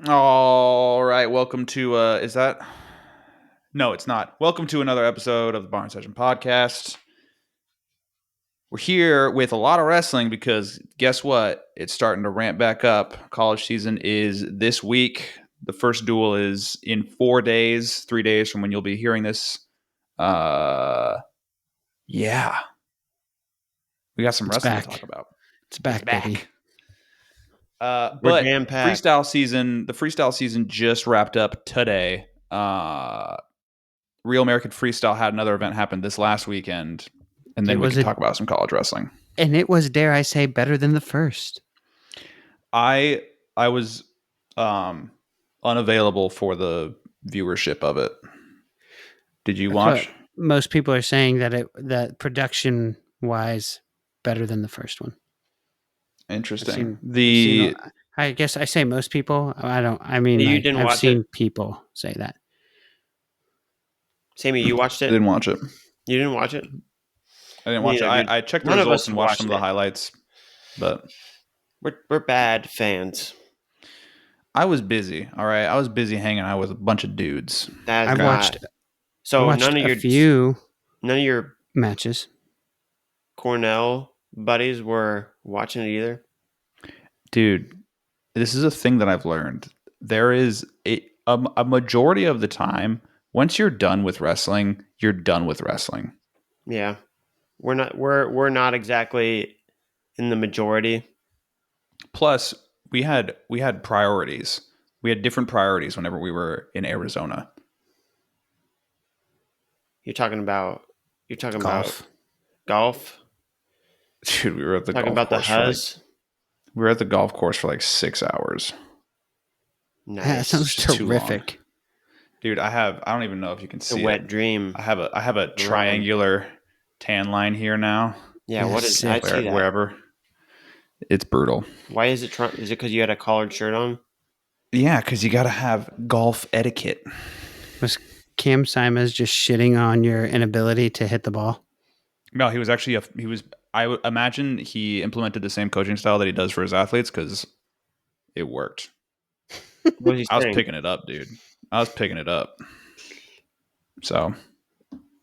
All right, welcome to is that No, it's not. Welcome to another episode of the Barn Session Podcast. We're here with a lot of wrestling because guess what? It's starting to ramp back up. College season is this week. The first duel is in 4 days, 3 days from when you'll be hearing this. Yeah. We got some It's wrestling back. to talk about. It's back, baby. But jam-packed. the freestyle season just wrapped up today. Real American Freestyle had another event happen this last weekend, and then we can talk about some college wrestling. And it was, dare I say, better than the first. I was unavailable for the viewership of it. Did you watch? Most people are saying that production wise better than the first one. Interesting. I guess I say most people. I've seen people say that. Sammy, you watched it? I didn't watch it. You didn't watch it? I didn't watch it. I checked the results and watched some of the highlights, but we're bad fans. I was busy. All right, I was busy hanging out with a bunch of dudes. I watched none of your matches. Cornell buddies were watching it either. Dude, this is a thing that I've learned. There is a majority of the time, once you're done with wrestling, you're done with wrestling. Yeah. We're not exactly in the majority. Plus, we had priorities. We had different priorities whenever we were in Arizona. You're talking about golf? Dude, we were at the talking golf about course the Huzz. We were at the golf course for like 6 hours. Nice. That sounds terrific. Dude, I don't even know if you can see a wet dream. I have a triangular tan line here now. Yeah, what is that? Wherever. It's brutal. Why is it? Is it because you had a collared shirt on? Yeah, because you got to have golf etiquette. Was Cam Simons just shitting on your inability to hit the ball? No, he was actually I imagine he implemented the same coaching style that he does for his athletes because it worked. I was picking it up, dude. I was picking it up. So,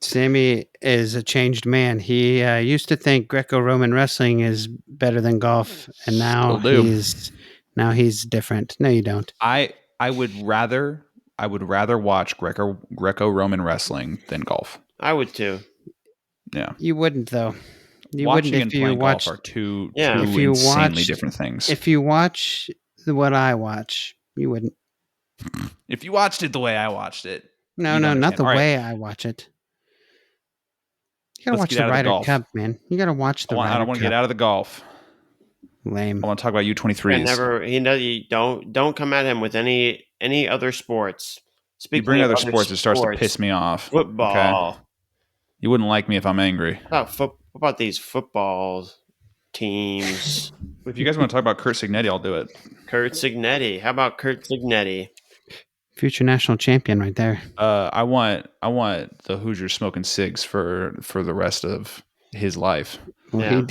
Sammy is a changed man. He used to think Greco-Roman wrestling is better than golf, and now he's different. No, you don't. I would rather watch Greco-Roman wrestling than golf. I would too. Yeah, you wouldn't though. You Watching wouldn't and playing golf are two insanely different things. If you watch what I watch, you wouldn't. If you watched it the way I watched it. No, not the way I watch it. You gotta watch the Ryder Cup, man. You gotta watch the Ryder Cup. I don't want to get out of the golf. Lame. I want to talk about U23s. Don't come at him with any other sports. You bring other sports, it starts to piss me off. Football. Okay? You wouldn't like me if I'm angry. What about these football teams? If you guys want to talk about Curt Cignetti, I'll do it. Curt Cignetti. How about Curt Cignetti? Future national champion right there. I want the Hoosiers smoking cigs for the rest of his life. Well,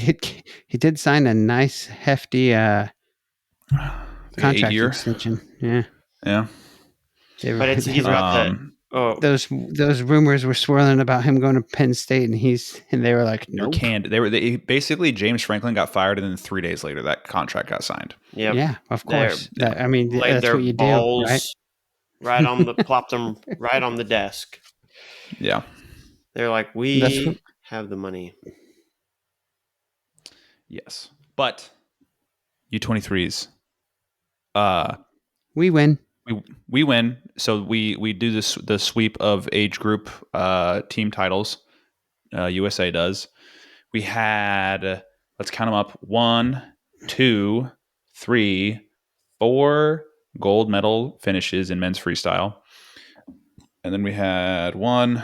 he did sign a nice hefty contract extension. Yeah. But he's about those rumors were swirling about him going to Penn State, and they were like, nope. They basically James Franklin got fired, and then 3 days later that contract got signed. Yep. Yeah, of course. That's what you do, right? Right on the plopped them right on the desk. Yeah, they're like, we have the money. Yes, but U23s, we win. We win. So we do the sweep of age group team titles. USA does. We had, let's count them up: 1, 2, 3, 4 gold medal finishes in men's freestyle, and then we had 1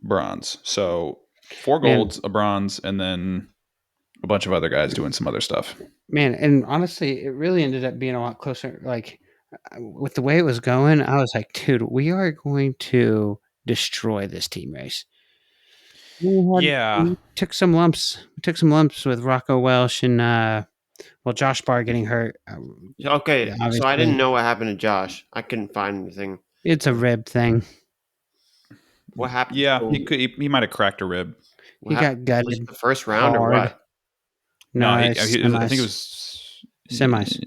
bronze. So 4 golds, a bronze, and then a bunch of other guys doing some other stuff. Man, and honestly, it really ended up being a lot closer. Like, with the way it was going, I was like, dude, we are going to destroy this team race. We took some lumps. We took some lumps with Rocco Welsh and Well, Josh Barr getting hurt. Okay, Yeah, so I obviously. didn't know what happened to Josh. I couldn't find anything. It's a rib thing. What happened? Yeah, he might have cracked a rib. He got gutted. Was it the first round hard. or what? No, I semis. think it was semis.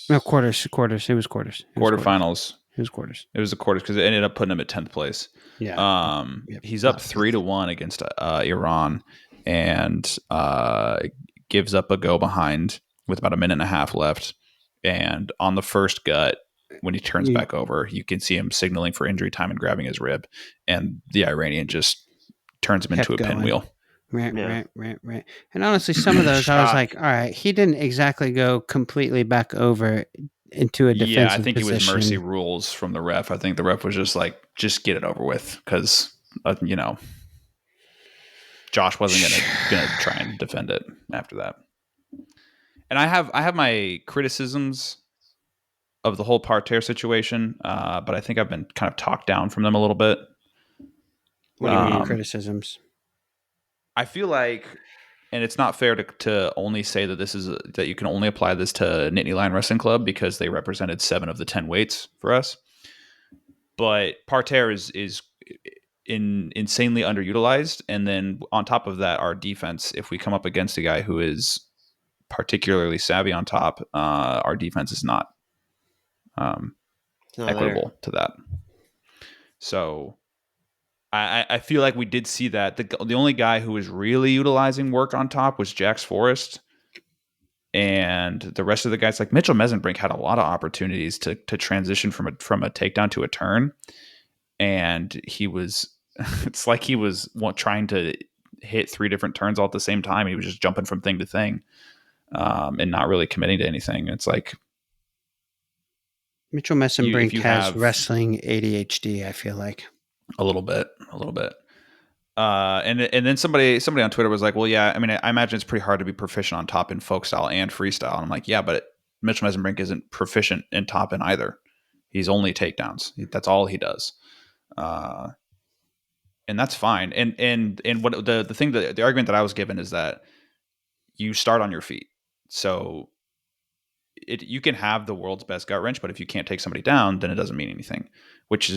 No, quarters. It was quarters. Quarterfinals. It was quarters. It was the quarters because it ended up putting him at 10th place. Yeah. He's up 3-1 against Iran, and gives up a go behind with about a minute and a half left. And on the first gut, when he turns back over, you can see him signaling for injury time and grabbing his rib, and the Iranian just turns him into a pinwheel. Right. And honestly, some of those, I was like, all right, he didn't exactly go completely back over into a defensive position. Yeah, I think it was mercy rules from the ref. I think the ref was just like, just get it over with, because Josh wasn't gonna try and defend it after that. And I have my criticisms of the whole parterre situation, but I think I've been kind of talked down from them a little bit. What do you mean criticisms? I feel like, and it's not fair to only say that that you can only apply this to Nittany Lion Wrestling Club because they represented 7 of the 10 weights for us. But parterre is insanely underutilized, and then on top of that, our defense, if we come up against a guy who is particularly savvy on top, our defense is not equitable to that. So I feel like we did see that. The only guy who was really utilizing work on top was Jax Forrest. And the rest of the guys, like Mitchell Mesenbrink, had a lot of opportunities to transition from a takedown to a turn. And he was, it's like he was trying to hit 3 different turns all at the same time. He was just jumping from thing to thing, and not really committing to anything. It's like, Mitchell Mesenbrink has wrestling ADHD, I feel like. A little bit. And then somebody on Twitter was like, well, yeah, I mean, I imagine it's pretty hard to be proficient on top in folk style and freestyle. And I'm like, yeah, but Mitchell Mesenbrink isn't proficient in top in either. He's only takedowns. That's all he does. And that's fine. And what the thing that the argument that I was given is that you start on your feet. So you can have the world's best gut wrench, but if you can't take somebody down, then it doesn't mean anything, which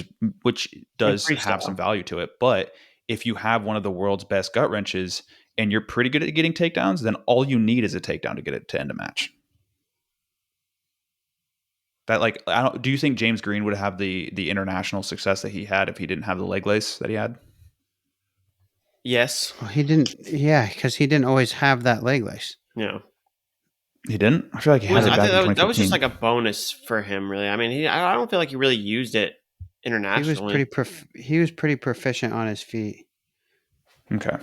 does have some value to it. But if you have one of the world's best gut wrenches and you're pretty good at getting takedowns, then all you need is a takedown to get it to end a match. That do you think James Green would have the international success that he had if he didn't have the leg lace that he had? Yes. Well, he didn't. Yeah, because he didn't always have that leg lace. Yeah. He didn't? I feel like he had it back in 2015. That was just like a bonus for him, really. I mean, I don't feel like he really used it internationally. He was pretty proficient on his feet. Okay.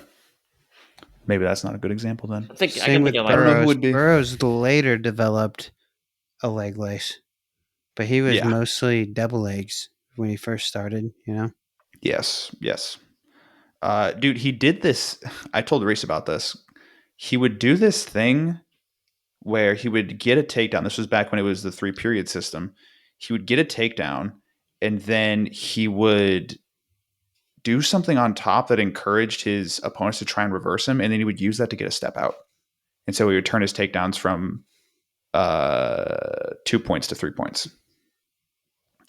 Maybe that's not a good example then. Same with Burroughs. Burroughs later developed a leg lace, but he was mostly double legs when he first started, Yes. Dude, he did this. I told Reese about this. He would do this thing where he would get a takedown. This was back when it was the 3-period system. He would get a takedown, and then he would do something on top that encouraged his opponents to try and reverse him, and then he would use that to get a step out. And so he would turn his takedowns from 2 points to 3 points.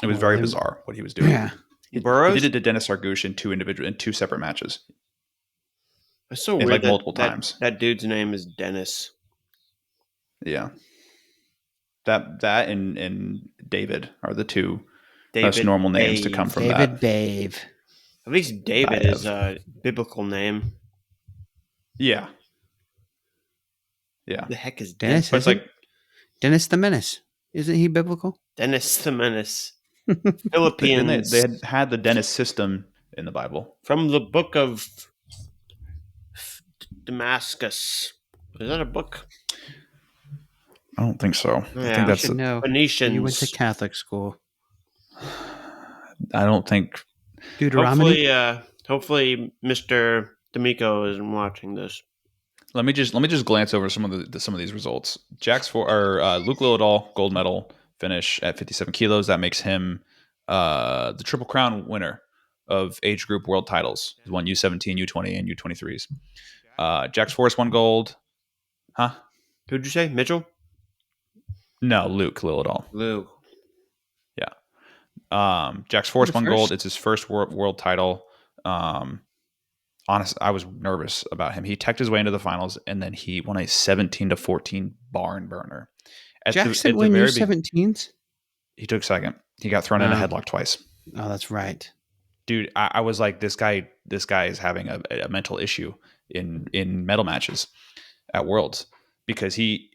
It was very bizarre what he was doing. Yeah. He did it to Dennis Argush in 2 separate matches. It's so weird multiple times. That dude's name is Dennis. Yeah. That and David are the 2 most normal names to come from that. Dave. At least David is a biblical name. Yeah. The heck is Dennis? Dennis? It's like Dennis the Menace. Isn't he biblical? Dennis the Menace. Philippines. They had the Dennis system in the Bible. From the book of Damascus. Is that a book? I don't think so. Yeah, I think that's Phoenicians. You went to Catholic school. I don't think. Deuteronomy. Hopefully, Mr. D'Amico isn't watching this. Let me just glance over some of these results. Luke Lillidahl, gold medal finish at 57 kilos. That makes him the Triple Crown winner of age group world titles. He's won U17, U20, and U23s. Jax Forrest won gold. Huh? Who'd you say? Mitchell? No, Luke Lillidahl. Luke. Yeah. Jax Forrest won gold. It's his first world title. Honestly, I was nervous about him. He teched his way into the finals, and then he won a 17-14 barn burner. Jackson win U17s? He took second. He got thrown in a headlock twice. Oh, that's right. Dude, I was like, this guy is having a mental issue in medal matches at Worlds, because he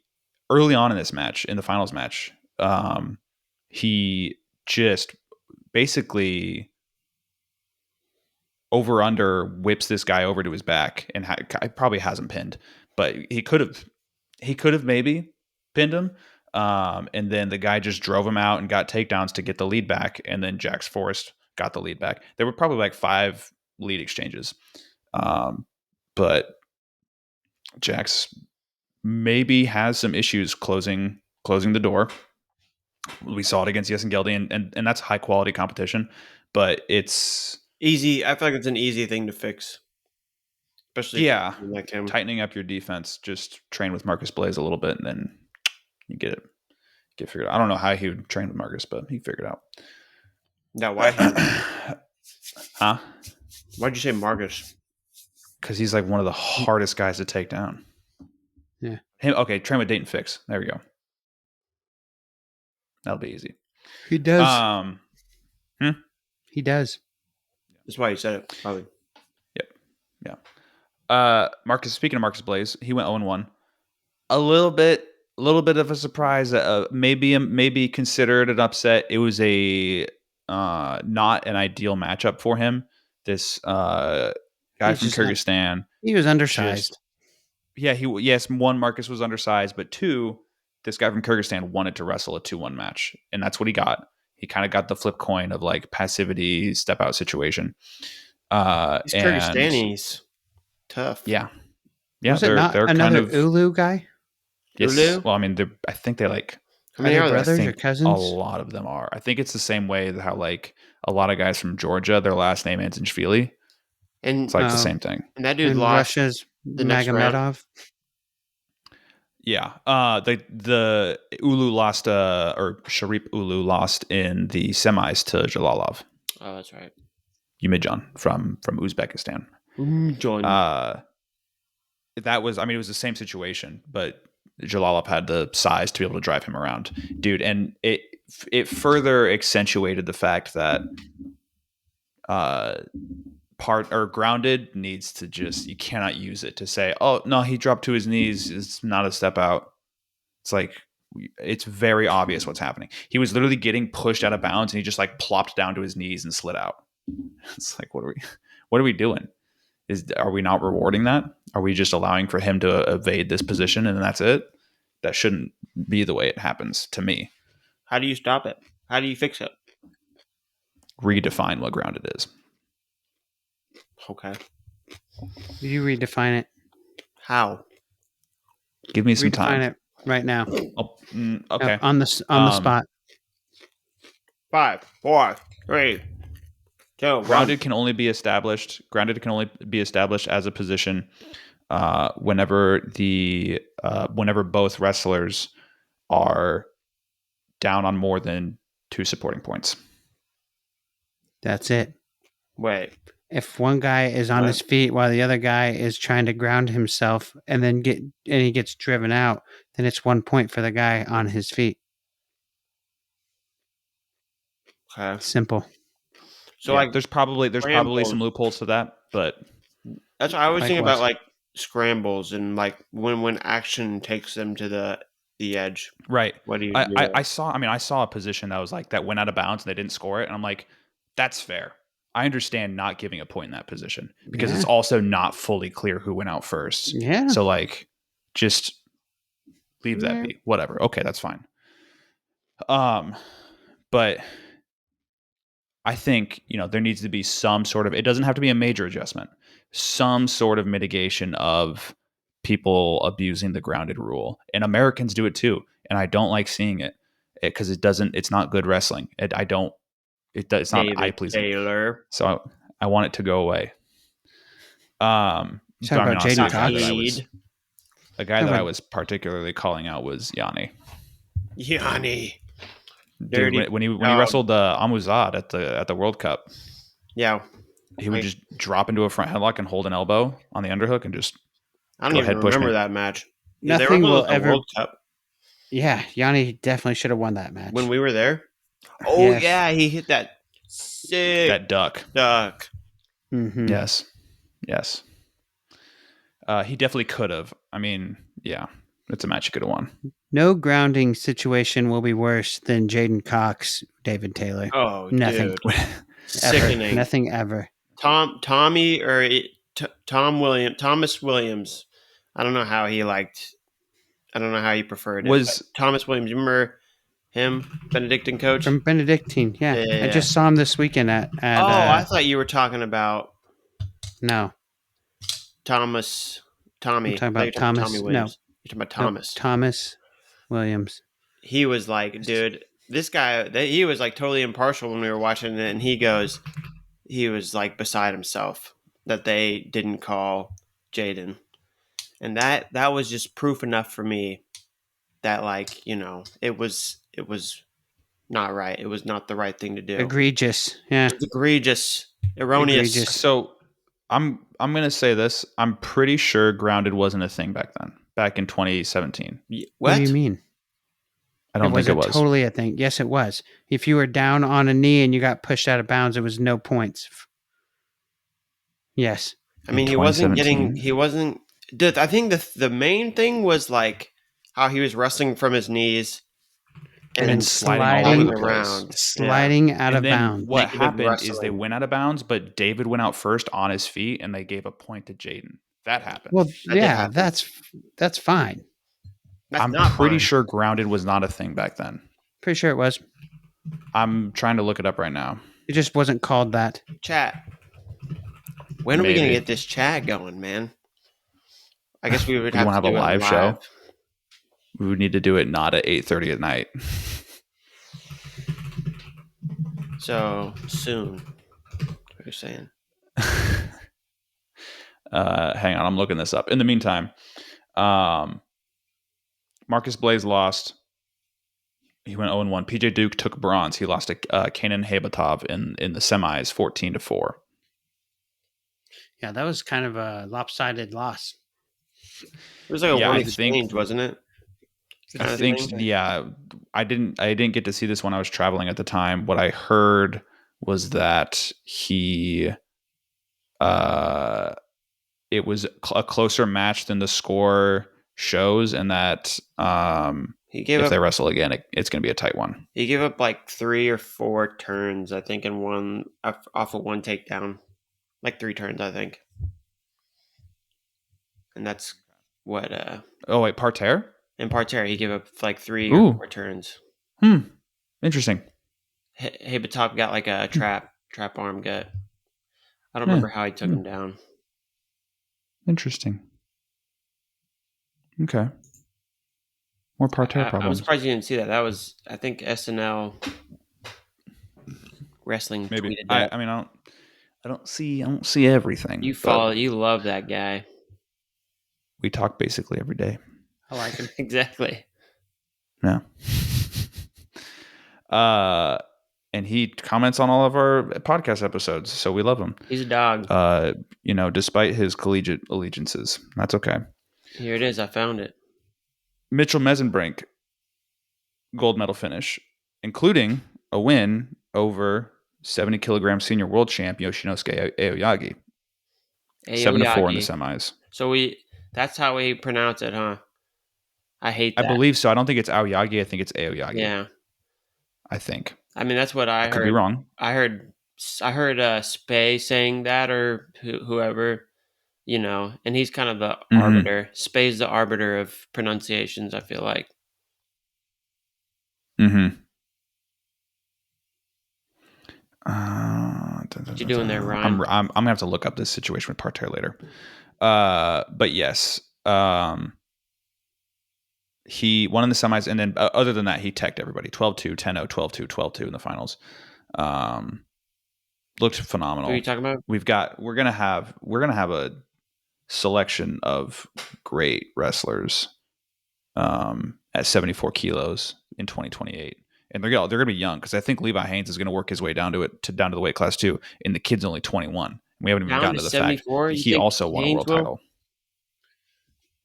early on in this match, in the finals match, he just basically over under whips this guy over to his back, and probably hasn't pinned, but he could have maybe pinned him. And then the guy just drove him out and got takedowns to get the lead back. And then Jax Forrest got the lead back. There were probably like 5 lead exchanges. But Jax maybe has some issues closing the door. We saw it against Yasin Geldi, and that's high quality competition, but it's easy. I feel like it's an easy thing to fix. Especially like him. Tightening up your defense. Just train with Marcus Blaze a little bit, and then you get figured out. I don't know how he would train with Marcus, but he figured it out. No, why? Huh? Why'd you say Marcus? Because he's like one of the hardest guys to take down. Yeah. Okay, train with Dayton Fix. There we go. That'll be easy. He does. He does. That's why he said it, probably. Yep. Yeah. Marcus. Speaking of Marcus Blaze, he went 0-1. A little bit of a surprise. Maybe considered an upset. It was a not an ideal matchup for him. This guy from Kyrgyzstan. He was undersized. One, Marcus was undersized, but 2, this guy from Kyrgyzstan wanted to wrestle a 2-1 match, and that's what he got. He kind of got the flip coin of like passivity, step out situation. These Kyrgyzstanis, tough. Yeah. Was it not another kind of Ulu guy? Yes. Ulu? Well, I mean, I think they like. How many are brothers or cousins? A lot of them are. I think it's the same way how like a lot of guys from Georgia, their last name ends in Shvili. And it's like the same thing. And that dude lost Russia's Magomedov. Yeah. The Ulu lost, or Sharip Ulu lost in the semis to Jalalov. Oh, that's right. Umidjan from Uzbekistan. That was, it was the same situation, but Jalalov had the size to be able to drive him around, dude. And it further accentuated the fact that grounded needs to you cannot use it to say, oh no, he dropped to his knees. It's not a step out. It's like, it's very obvious what's happening. He was literally getting pushed out of bounds, and he just like plopped down to his knees and slid out. It's like, what are we doing? Are we not rewarding that? Are we just allowing for him to evade this position and that's it? That shouldn't be the way it happens to me. How do you stop it? How do you fix it? Redefine what grounded is. Okay. You redefine it. How? Give me some time. Redefine it right now. Oh, okay. On the spot. 5, 4, 3, 2. Grounded can only be established as a position whenever both wrestlers are down on more than 2 supporting points. That's it. Wait. If one guy is on his feet while the other guy is trying to ground himself and then he gets driven out, then it's 1 point for the guy on his feet. Okay. Simple. So like there's probably some loopholes to that, but that's what I always think about, like scrambles and like when action takes them to the edge. Right. What do you do? I saw a position that was like that went out of bounds and they didn't score it, and I'm like, that's fair. I understand not giving a point in that position because it's also not fully clear who went out first. Yeah. So like, just leave that be. Whatever. Okay, that's fine. But I think, there needs to be some sort of, it doesn't have to be a major adjustment, some sort of mitigation of people abusing the grounded rule. And Americans do it too. And I don't like seeing it because it's not good wrestling. It's not eye pleasing. Taylor. So I want it to go away. Talking about Jaden Cox. A guy that I was particularly calling out was Yanni. Dude, when he wrestled Amuzad at the World Cup, he would just drop into a front headlock and hold an elbow on the underhook and just. I don't even remember that match. Nothing will ever. World Cup. Yeah, Yanni definitely should have won that match when we were there. Oh yes. Yeah, he hit that sick duck. Mm-hmm. Yes. He definitely could have. I mean, yeah, it's a match he could have won. No grounding situation will be worse than Jaden Cox, David Taylor. Oh, nothing. Dude. Sickening. Nothing ever. Thomas Williams. I don't know how he preferred it. Was Thomas Williams? You remember him, Benedictine coach from Benedictine? Yeah. I just saw him this weekend at I thought you were talking about no Tommy. I'm talking about Thomas. Tommy Williams. You're talking about Thomas. No, Thomas Williams. He was like, dude, this guy. He was like totally impartial when we were watching it, and he was like beside himself that they didn't call Jaden, and that was just proof enough for me that, like, you know, it was not right. It was not the right thing to do. Egregious. Yeah. Egregious. Erroneous. Egregious. So I'm gonna say this. I'm pretty sure grounded wasn't a thing back then. Back in 2017. What do you mean? I don't think it was totally a thing. Yes, it was. If you were down on a knee and you got pushed out of bounds, it was no points. Yes. I mean, he wasn't. I think the main thing was like how he was wrestling from his knees and then sliding around, sliding out of bounds. What happened is they went out of bounds, but David went out first on his feet, and they gave a point to Jaden. That happened. Well, yeah, that's fine. I'm pretty sure grounded was not a thing back then. Pretty sure it was. I'm trying to look it up right now. It just wasn't called that. Chat. When are we going to get this chat going, man? I guess we would have to have a live show. We would need to do it not at 8:30 at night. So soon. What you're saying? Hang on, I'm looking this up. In the meantime, Marcus Blaze lost. He went 0-1. PJ Duke took bronze. He lost to Kanan Habatov in the semis, 14-4. Yeah, that was kind of a lopsided loss. It was like a one exchange, wasn't it? I think, yeah. I didn't get to see this when I was traveling at the time. What I heard was that he, it was a closer match than the score shows, and that if they wrestle again, it's going to be a tight one. He gave up like 3 or 4 turns, I think, in one off of one takedown, like 3 turns, I think, and that's what. Oh wait, parterre. In parterre, he gave up like 3 or 4 turns. Interesting. Habatov got like a trap arm gut. I don't remember how he took him down. Interesting. Okay. More parterre problems. I'm surprised you didn't see that. That was, I think, SNL wrestling. Maybe. I mean, I don't see everything. You love that guy. We talk basically every day. I like him. Exactly. Yeah. And he comments on all of our podcast episodes, so we love him. He's a dog. Despite his collegiate allegiances. That's okay. Here it is. I found it. Mitchell Mesenbrink, gold medal finish, including a win over 70 kilogram senior world champ Yoshinosuke Aoyagi. 7-4 in the semis. So that's how we pronounce it, huh? I hate that. I believe so. I don't think it's Aoyagi. I think it's Aoyagi. Yeah. I think. I mean, that's what I heard. Could be wrong. I heard Spay saying that, or whoever, and he's kind of the arbiter. Spay's the arbiter of pronunciations, I feel like. Mm-hmm. What you doing there, Ryan? I'm gonna have to look up this situation with parterre later. But yes, he won in the semis, and then other than that, he teched everybody 12-2, 10-0, 12-2, 12-2 in the finals. Looked phenomenal. What are you talking about? We're gonna have selection of great wrestlers at 74 kilos in 2028. And they're going to be young because I think Levi Haynes is going to work his way down to the weight class too. And the kid's only 21. We haven't even Down gotten to to the fact 74? that You he think also won a Haynes world will? title.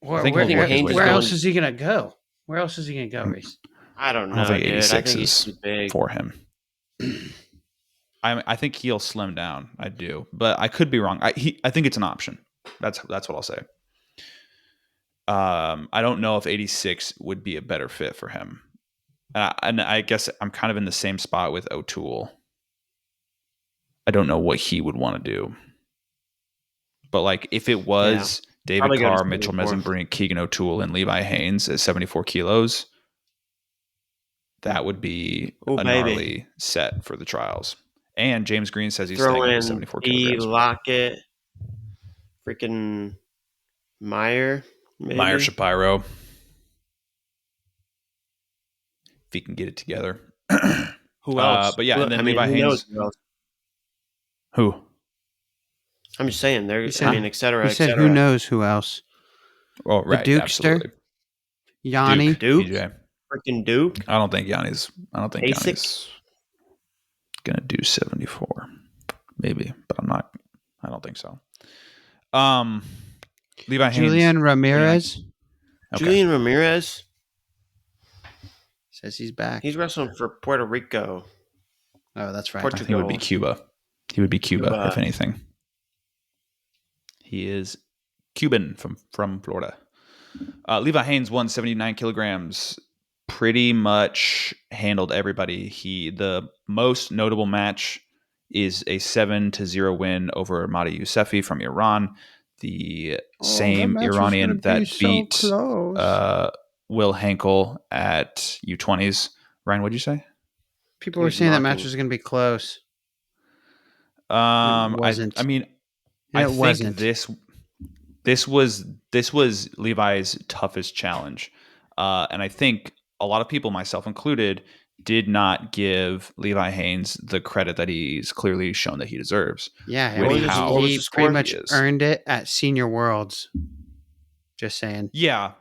Where, think he'll work his way where down. else is he gonna go? Where else is he gonna go, Reese? I don't I know, don't think dude. 86 I think he's is too big. for him. I think he'll slim down. I do, but I could be wrong. I think it's an option. That's what I'll say. I don't know if 86 would be a better fit for him. And I guess I'm kind of in the same spot with O'Toole. I don't know what he would want to do. But like if it was David Probably go to Carr, Mitchell 74. Mesenbrink, Keegan O'Toole, and Levi Haynes at 74 kilos, that would be a gnarly set for the trials. And James Green says he's Throw staying up in to 74 B. kilograms. Lockett, freaking Meyer, maybe. Meyer Shapiro. If he can get it together. Who else? But yeah, and then Levi who Haynes. knows who else? Who? I'm just saying, et cetera, He et said, cetera. "Who knows who else?" Oh, right. Dukester? Absolutely. Yanni. Duke? PJ. Freaking Duke? I don't think Yanni's Basic? gonna do 74. Maybe, but I don't think so. Levi Haynes. Julian Ramirez Okay. Julian Ramirez? says he's back. He's wrestling for Puerto Rico. Oh, that's right. I think it would be Cuba. He would be Cuba, if anything. He is Cuban from Florida. Levi Haynes won 79 kilograms. Pretty much handled everybody. The most notable match is a 7-0 win over Mahdi Yousefi from Iran. The same Iranian that beat Will Henkel at U20s. Ryan, what'd you say? People were saying that match was going to be close. It wasn't. I think wasn't. This was Levi's toughest challenge, and I think a lot of people, myself included, did not give Levi Haynes the credit that he's clearly shown that he deserves. Yeah, he pretty much earned it at Senior Worlds. Just saying. Yeah.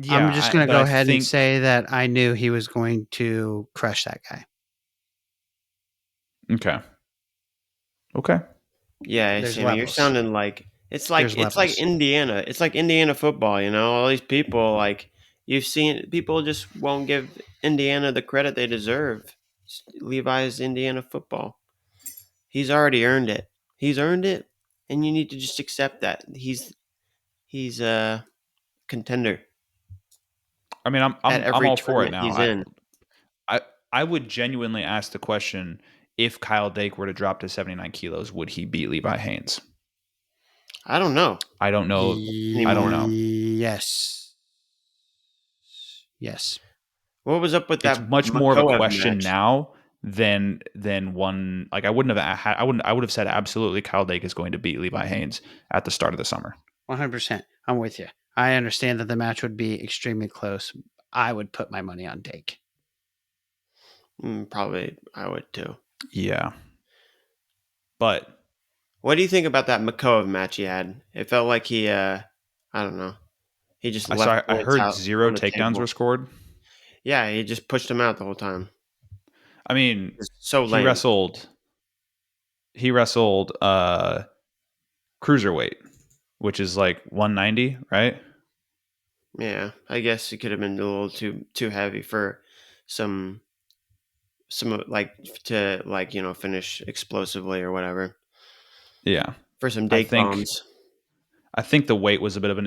I'm just going to go ahead and say that I knew he was going to crush that guy. Okay. Yeah, Sammy, you're sounding like it's like Indiana. It's like Indiana football, you know. All these people, like you've seen, people just won't give Indiana the credit they deserve. Levi's Indiana football. He's already earned it. He's earned it, and you need to just accept that. He's a contender. I mean, I'm all for it now. He's in. I would genuinely ask the question: if Kyle Dake were to drop to 79 kilos, would he beat Levi Haynes? I don't know. I don't know. Yes. What was up with that? It's much more of a question match now than one. Like I would have said absolutely Kyle Dake is going to beat Levi Haynes at the start of the summer. 100%. I'm with you. I understand that the match would be extremely close. I would put my money on Dake. Probably I would too. Yeah. But what do you think about that Makov match he had? It felt like he, I don't know. He just left. I heard 0 takedowns were scored. Yeah, he just pushed him out the whole time. I mean, so lame. He wrestled cruiserweight, which is like 190, right? Yeah, I guess it could have been a little too heavy for some finish explosively or whatever. Yeah, for some Dake bombs. I think the weight was a bit of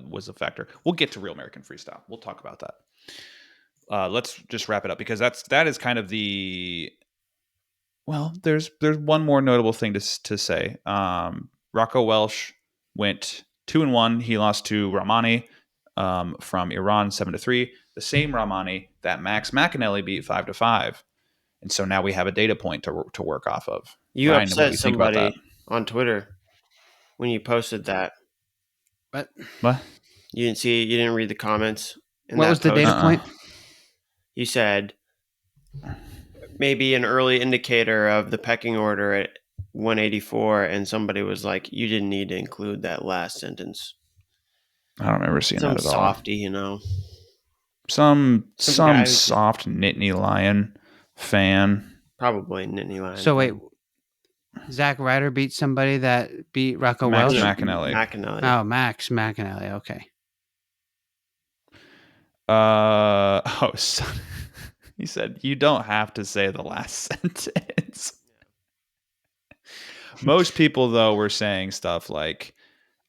was a factor. We'll get to Real American Freestyle. We'll talk about that. Let's just wrap it up because that is kind of the. Well, there's one more notable thing to say. Rocco Welsh went 2-1. He lost to Rahmani from Iran 7-3. The same Rahmani that Max McAnally beat 5-5. And so now we have a data point to work off of. You Ryan, upset somebody on Twitter when you posted that. What? You didn't read the comments. What was the data point? You said maybe an early indicator of the pecking order 184, and somebody was like, "You didn't need to include that last sentence." I don't remember seeing Some that at all. softy, you know. Some guy who's soft Nittany Lion fan. probably Nittany Lion. So wait, Zach Ryder beat somebody that beat Rocco Max Welsh? McAnally. Oh, Max McAnally. Okay. So he said, you don't have to say the last sentence. Most people, though, were saying stuff like,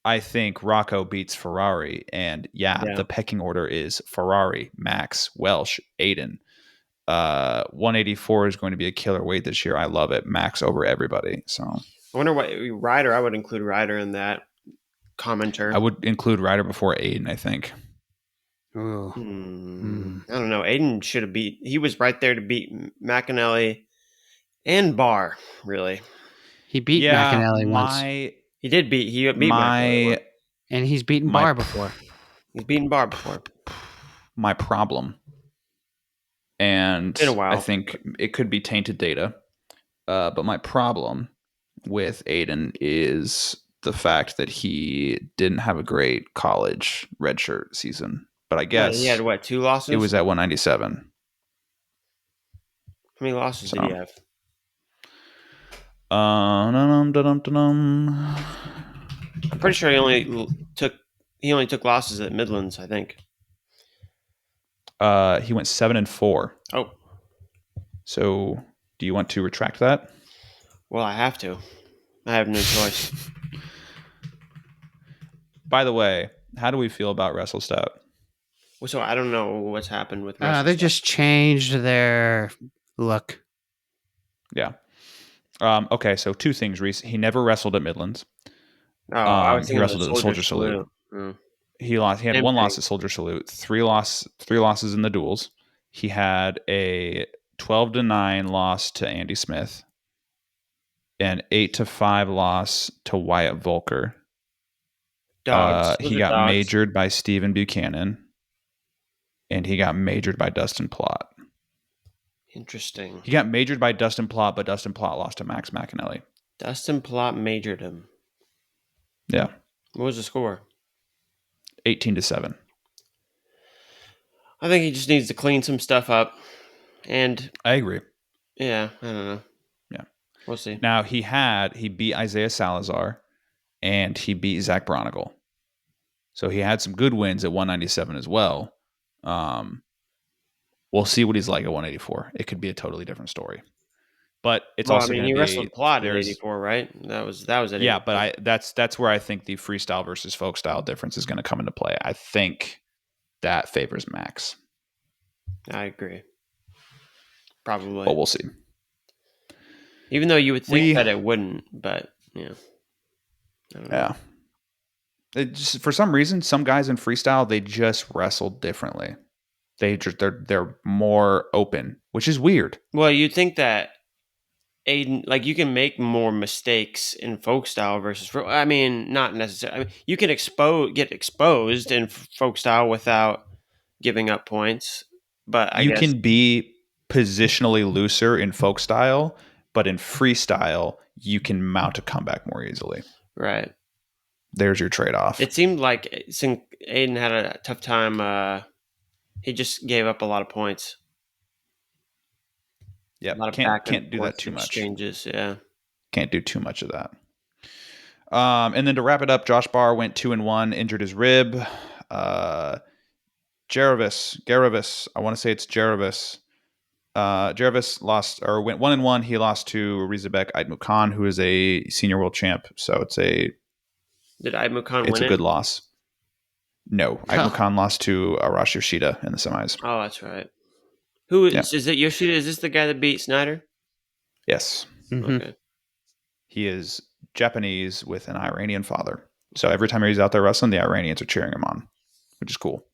I think Rocco beats Ferrari. And the pecking order is Ferrari, Max, Welsh, Aiden. 184 is going to be a killer weight this year. I love it. Max over everybody. So I wonder what Ryder. I would include Ryder in that commenter. I would include Ryder before Aiden, I think. I don't know. Aiden should have beat. He was right there to beat McAnally and Barr. Really, he beat McAnally once. He did beat. He beat McAnally once. And he's beaten Barr before. He's beaten Barr before. My problem, and been a while, I think it could be tainted data, but my problem with Aiden is the fact that he didn't have a great college redshirt season. But I guess he had 2 losses? It was at 197. How many losses did he have? I'm pretty sure he only took losses at Midlands, I think. He went 7-4. Oh. So do you want to retract that? Well, I have to. I have no choice. By the way, how do we feel about WrestleStat? So I don't know what's happened with WrestleStat. They just changed their look. Yeah. Okay, so 2 things. Reese, he never wrestled at Midlands. I was he wrestled at the Soldier Salute. He had 1 loss at Soldier Salute, 3 losses in the duels. He had a 12-9 loss to Andy Smith, an 8-5 loss to Wyatt Volker. He got majored by Stephen Buchanan, and he got majored by Dustin Plott. Interesting. He got majored by Dustin Plott, but Dustin Plott lost to Max McAnally. Dustin Plott majored him. Yeah. What was the score? 18-7. I think he just needs to clean some stuff up. And I agree. Yeah, I don't know. Yeah. We'll see. Now, he beat Isaiah Salazar, and he beat Zach Bronigal. So he had some good wins at 197 as well. We'll see what he's like at 184. It could be a totally different story. But it's also going to be... he wrestled Plott at 84, right? That was at 84. Yeah, but that's where I think the freestyle versus folk style difference is going to come into play. I think that favors Max. I agree. Probably. But we'll see. Even though you would think that it wouldn't, but yeah. I don't know. Yeah. For some reason, some guys in freestyle, they just wrestle differently. They're more open, which is weird. Well, you'd think that Aiden, like, you can make more mistakes in folk style versus, I mean, not necessarily. I mean, you can get exposed in folk style without giving up points, but I guess you can be positionally looser in folk style, but in freestyle, you can mount a comeback more easily. Right. There's your trade-off. It seemed like Aiden had a tough time. He just gave up a lot of points. Yeah, can't do that too much. Exchanges, yeah. Can't do too much of that. And then to wrap it up, Josh Barr went 2-1, injured his rib. Garavis, I want to say it's Garavis. Garavis went 1-1. He lost to Rizabek Aitmukan, who is a senior world champ. So did Aitmukan win? It's a good loss. No, Aitmukan lost to Arashi Yoshida in the semis. Oh, that's right. Who is it? Yoshida? Is this the guy that beat Snyder? Yes. Mm-hmm. Okay. He is Japanese with an Iranian father. So every time he's out there wrestling, the Iranians are cheering him on, which is cool.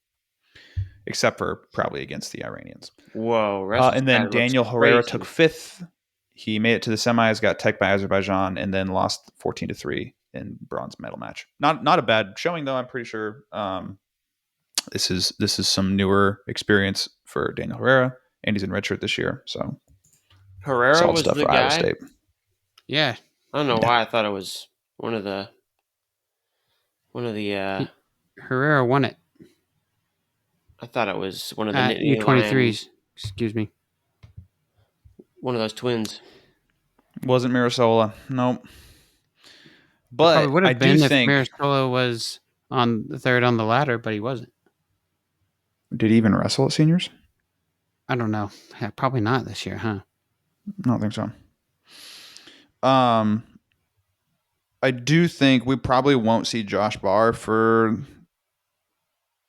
Except for probably against the Iranians. Whoa. And then Daniel Herrera took 5th. He made it to the semis, got teched by Azerbaijan, and then lost 14-3 in bronze medal match. Not a bad showing, though. I'm pretty sure this is some newer experience for Daniel Herrera, and he's in redshirt this year. So Herrera solid was stuff the for guy? Iowa State. Yeah. I don't know why I thought it was one of the. Herrera won it. I thought it was one of the U23s. Lions, Excuse me. one of those twins. Wasn't Mirasola. Nope. It probably But would I have do been if think. Mirasola was on the third on the ladder, but he wasn't. Did he even wrestle at seniors? I don't know. Yeah, probably not this year, huh? I don't think so. I do think we probably won't see Josh Barr for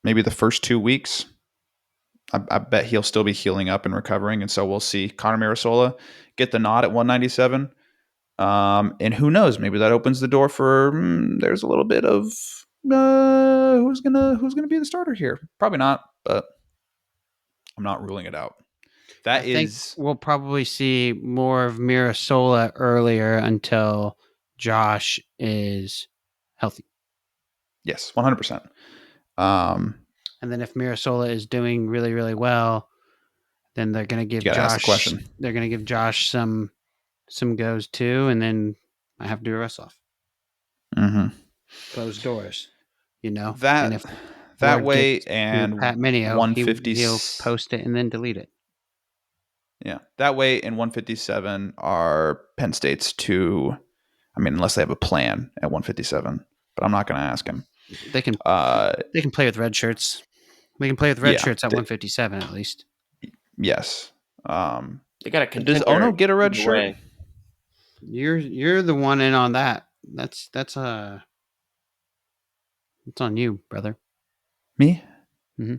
maybe the first 2 weeks. I bet he'll still be healing up and recovering, and so we'll see Connor Mirasola get the nod at 197. And who knows? Maybe that opens the door for there's a little bit of who's gonna be the starter here. Probably not, but I'm not ruling it out. I think we'll probably see more of Mirasola earlier until Josh is healthy. Yes, 100%. And then if Mirasola is doing really, really well, then they're going to give Josh. They're going to give Josh some goes too, and then I have to do a rest off. Mm-hmm. Closed doors, that. And if that way and Pat Minio, he'll post it and then delete it. Yeah, that way in 157 are Penn State's two. I mean, unless they have a plan at 157, but I'm not going to ask him. They can play with red shirts. We can play with red shirts at 157 at least. Yes. They got a contender. Does Ono get a red shirt? Way. You're the one in on that. That's it's on you, brother. Me? Mm-hmm.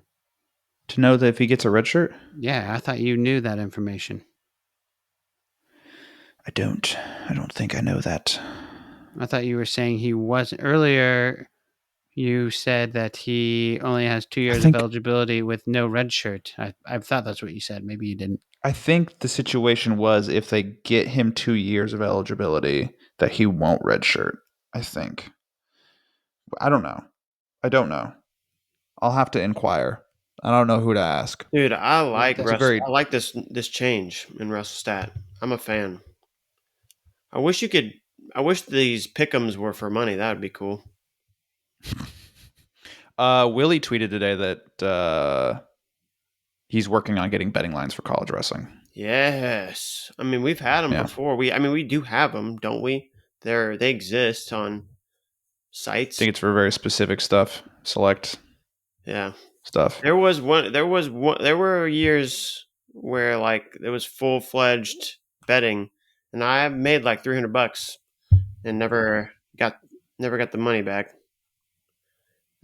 To know that if he gets a red shirt? Yeah, I thought you knew that information. I don't think I know that. I thought you were saying he wasn't. Earlier, you said that he only has 2 years of eligibility with no red shirt. I thought that's what you said. Maybe you didn't. I think the situation was if they get him 2 years of eligibility, that he won't redshirt. I think. I don't know. I'll have to inquire. I don't know who to ask. Dude, I like this change in WrestleStat. I'm a fan. I wish these pick'ems were for money. That would be cool. Willie tweeted today that he's working on getting betting lines for college wrestling. Yes. I mean, we've had them before. We do have them, don't we? They exist on sites. I think it's for very specific stuff. Select stuff. There were years where like there was full-fledged betting, and I made like $300 and never got the money back.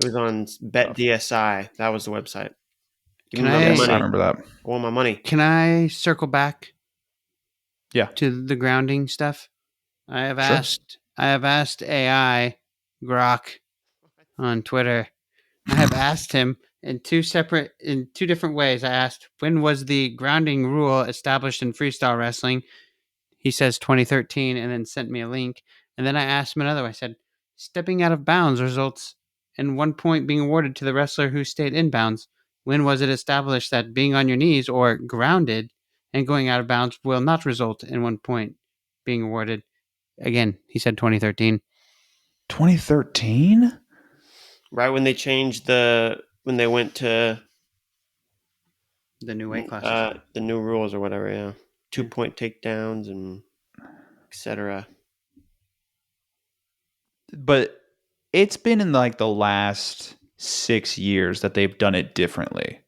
It was on BetDSI. That was the website. Give me my money. I remember that. I want my money. Can I circle back? Yeah. To the grounding stuff. I have asked AI Grok on Twitter. I have asked him in two different ways. I asked, when was the grounding rule established in freestyle wrestling? He says 2013, and then sent me a link. And then I asked him another way. I said, stepping out of bounds results in 1 point being awarded to the wrestler who stayed in bounds. When was it established that being on your knees or grounded and going out of bounds will not result in 1 point being awarded? Again, he said 2013. 2013? Right when they changed when they went to the new weight classes, the new rules or whatever. Yeah, 2 point takedowns and etc. But it's been in like the last 6 years that they've done it differently.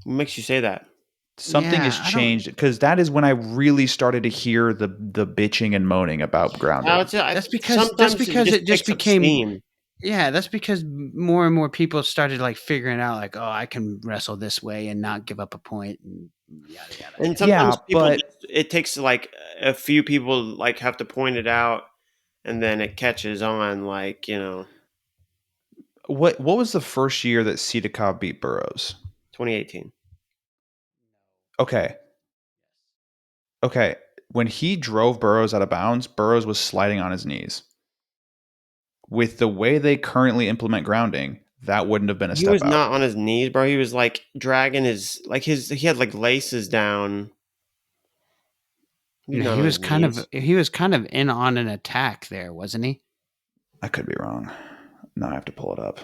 What makes you say that? Something has changed, because that is when I really started to hear the bitching and moaning about grounding. That's because it just became steam. Yeah, that's because more and more people started like figuring out like, oh, I can wrestle this way and not give up a point and yada yada. And sometimes it takes like a few people like have to point it out, and then it catches on. Like, what was the first year that Sidakov beat Burroughs? 2018. Okay. When he drove Burroughs out of bounds, Burroughs was sliding on his knees. With the way they currently implement grounding, that wouldn't have been a step out. He was not on his knees, bro. He was like dragging he had like laces down. He's No, not he on was his kind of in on an attack there, wasn't he? I could be wrong. No, I have to pull it up.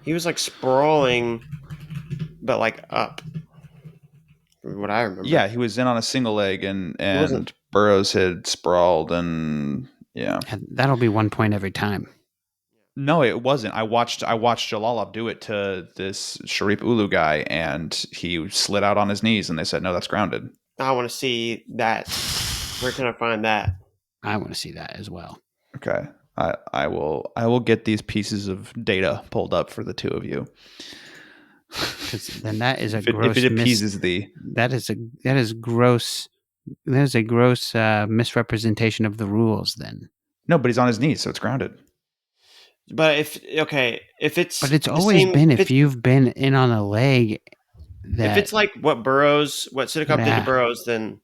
He was like sprawling, but like up. From what I remember. Yeah, he was in on a single leg, and wasn't- Burrows had sprawled, and yeah. And that'll be 1 point every time. No, it wasn't. I watched Jalalov do it to this Sharif Ulu guy, and he slid out on his knees, and they said, no, that's grounded. I want to see that. Where can I find that? I want to see that as well. Okay. I will get these pieces of data pulled up for the two of you. Because then that is a If it gross appeases the that is gross misrepresentation of the rules. Then, no, but he's on his knees, so it's grounded. But if it's but it's the always same- been if if it's- you've been in on a leg. if it's like what Sidakov did Yeah. to Burrows, then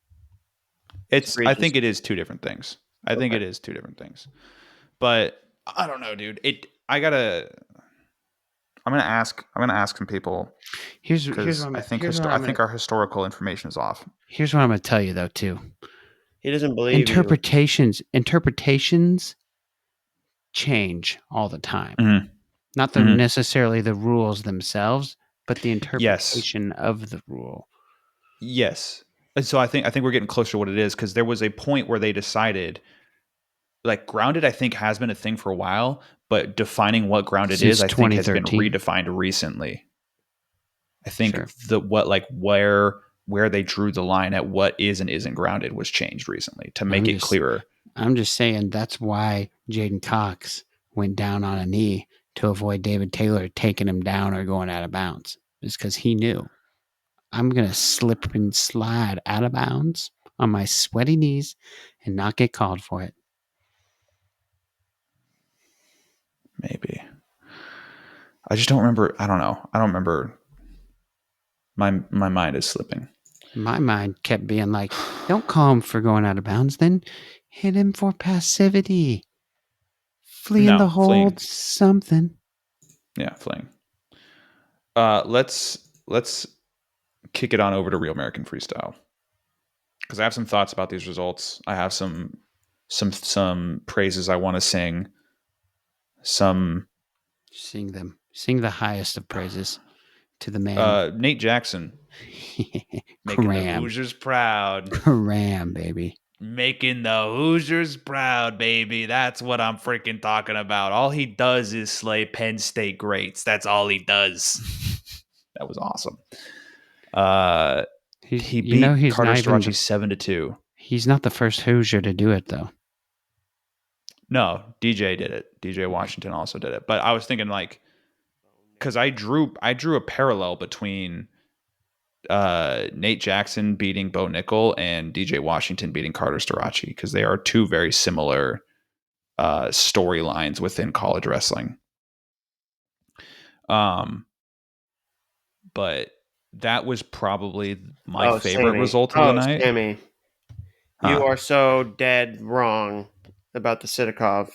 It's. I egregious. think it is two different things. I think it is two different things. But I don't know, dude. I'm gonna ask some people here's because what I'm, I think here's what I'm I think our historical information is off. here's what I'm going to tell you though too. he doesn't believe Interpretations change all the time. Mhm. Not Mhm. necessarily the rules themselves, but the interpretation of the rule. Yes. And so I think we're getting closer to what it is, because there was a point where they decided, like, grounded I think has been a thing for a while, but defining what grounded Since is, I think, has been 2013. redefined recently. I think Sure. where they drew the line at what is and isn't grounded was changed recently to make it clearer. I'm just saying that's why Jaden Cox went down on a knee to avoid David Taylor taking him down or going out of bounds. It's because he knew I'm going to slip and slide out of bounds on my sweaty knees and not get called for it. Maybe. I just don't remember. I don't know. I don't remember. My mind is slipping. My mind kept being like, don't call him for going out of bounds, then hit him for passivity. Flee in No, the hold, fleeing. something. Yeah, fleeing. Let's kick it on over to Real American Freestyle, because I have some thoughts about these results. I have some praises I want to sing. Sing them. Sing the highest of praises to the man. Nate Jackson making the Hoosiers proud. Cram, baby. Making the Hoosiers proud, baby. That's what I'm freaking talking about. All he does is slay Penn State greats. That's all he does. That was awesome. He beat Carter Strachey 7-2. He's not the first Hoosier to do it, though. No, DJ did it. DJ Washington also did it. But I was thinking, like, because I drew a parallel between Nate Jackson beating Bo Nickel and DJ Washington beating Carter Strachey, because they are two very similar storylines within college wrestling. But that was probably my favorite result of the night. Sammy, you are so dead wrong about the Sidakov.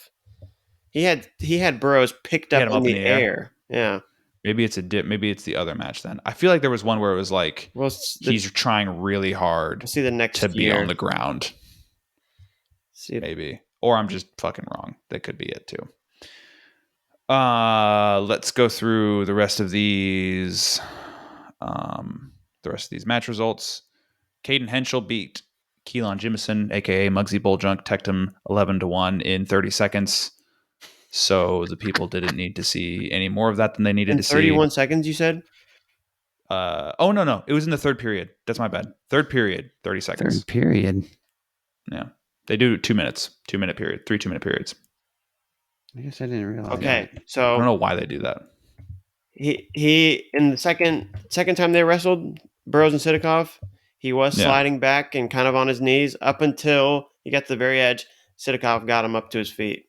He had Burrows picked up in the air. Yeah. Maybe it's maybe it's the other match then. I feel like there was one where it was like he's trying really hard to be on the ground. Maybe. Or I'm just fucking wrong. That could be it too. Let's go through the rest of these match results. Caden Henschel beat Keelan Jimison, aka Muggsy Boljunk, teched him 11-1 in 30 seconds. So the people didn't need to see any more of that than they needed to see. 31 seconds, you said? No. It was in the third period. That's my bad. Third period, 30 seconds. Third period. Yeah. They do 2 minutes. 2 minute period. 3 2-minute periods. I guess I didn't realize. Okay. So I don't know why they do that. He in the second time they wrestled, Burrows and Sidakov, he was sliding back and kind of on his knees up until he got to the very edge. Sidakov got him up to his feet.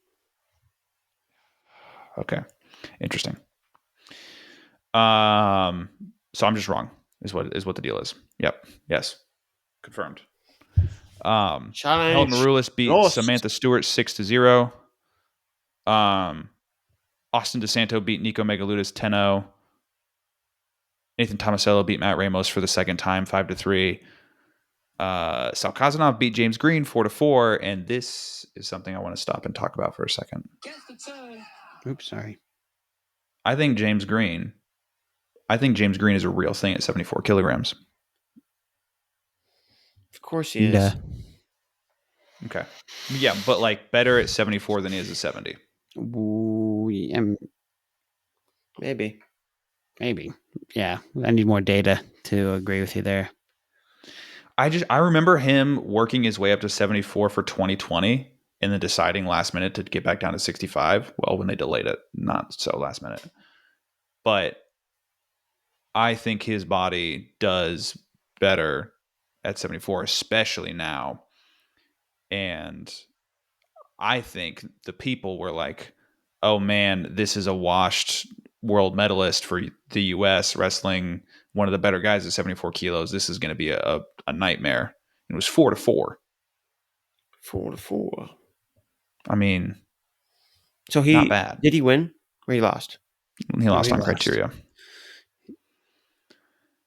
Okay. Interesting. So I'm just wrong, is what the deal is. Yep. Yes. Confirmed. Helen Maroulis beat Samantha Stewart 6-0. Austin DeSanto beat Nico Megaludis 10-0. Nathan Tomasello beat Matt Ramos for the second time 5-3. Salkazanov beat James Green 4-4, and this is something I want to stop and talk about for a second. Oops, sorry. I think James Green is a real thing at 74 kilograms. Of course he is. Okay. Yeah, but like better at 74 than he is at 70. Maybe. Yeah, I need more data to agree with you there. I remember him working his way up to 74 for 2020 and then deciding last minute to get back down to 65. Well, when they delayed it, not so last minute. But I think his body does better at 74, especially now. And I think the people were like, oh man, this is a washed world medalist for the U.S. wrestling, one of the better guys at 74 kilos. This is going to be a nightmare. It was 4-4. 4-4. I mean, so not bad. Did he win or he lost? He lost on criteria.